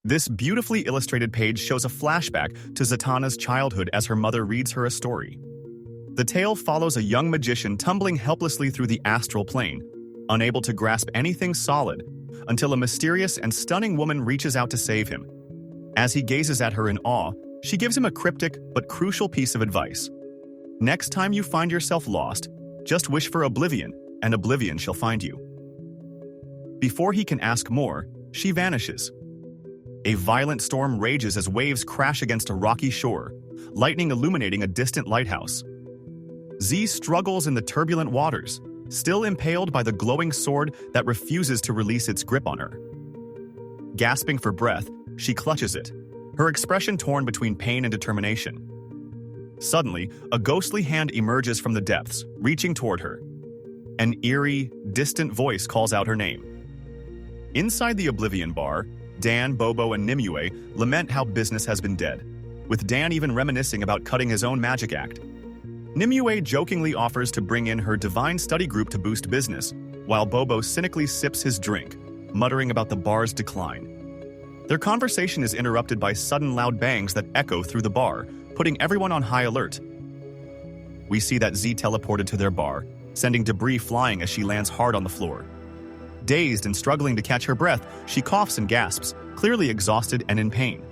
This beautifully illustrated page shows a flashback to Zatanna's childhood as her mother reads her a story. The tale follows a young magician tumbling helplessly through the astral plane, unable to grasp anything solid, until a mysterious and stunning woman reaches out to save him. As he gazes at her in awe, she gives him a cryptic but crucial piece of advice. Next time you find yourself lost, just wish for oblivion, and oblivion shall find you. Before he can ask more, she vanishes. A violent storm rages as waves crash against a rocky shore, lightning illuminating a distant lighthouse. Z struggles in the turbulent waters, still impaled by the glowing sword that refuses to release its grip on her. Gasping for breath, she clutches it, her expression torn between pain and determination. Suddenly, a ghostly hand emerges from the depths, reaching toward her. An eerie, distant voice calls out her name. Inside the Oblivion Bar, Dan, Bobo, and Nimue lament how business has been dead, with Dan even reminiscing about cutting his own magic act. Nimue jokingly offers to bring in her divine study group to boost business, while Bobo cynically sips his drink, muttering about the bar's decline. Their conversation is interrupted by sudden loud bangs that echo through the bar, putting everyone on high alert. We see that Z teleported to their bar, sending debris flying as she lands hard on the floor. Dazed and struggling to catch her breath, she coughs and gasps, clearly exhausted and in pain.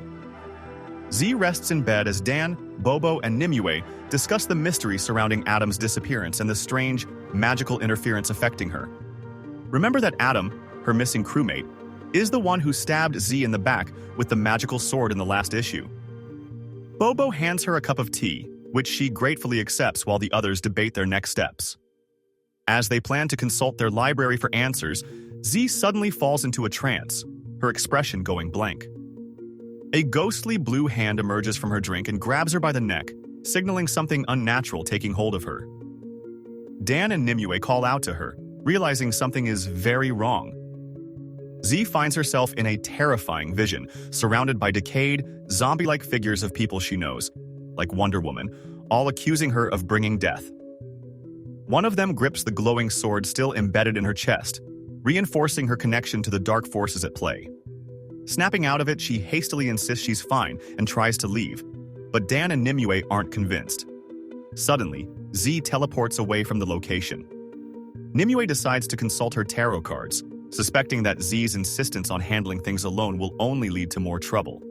Z rests in bed as Dan, Bobo, and Nimue discuss the mystery surrounding Adam's disappearance and the strange, magical interference affecting her. Remember that Adam, her missing crewmate, is the one who stabbed Z in the back with the magical sword in the last issue. Bobo hands her a cup of tea, which she gratefully accepts while the others debate their next steps. As they plan to consult their library for answers, Z suddenly falls into a trance, her expression going blank. A ghostly blue hand emerges from her drink and grabs her by the neck, signaling something unnatural taking hold of her. Dan and Nimue call out to her, realizing something is very wrong. Z finds herself in a terrifying vision, surrounded by decayed, zombie-like figures of people she knows, like Wonder Woman, all accusing her of bringing death. One of them grips the glowing sword still embedded in her chest, reinforcing her connection to the dark forces at play. Snapping out of it, she hastily insists she's fine and tries to leave, but Dan and Nimue aren't convinced. Suddenly, Z teleports away from the location. Nimue decides to consult her tarot cards, suspecting that Z's insistence on handling things alone will only lead to more trouble.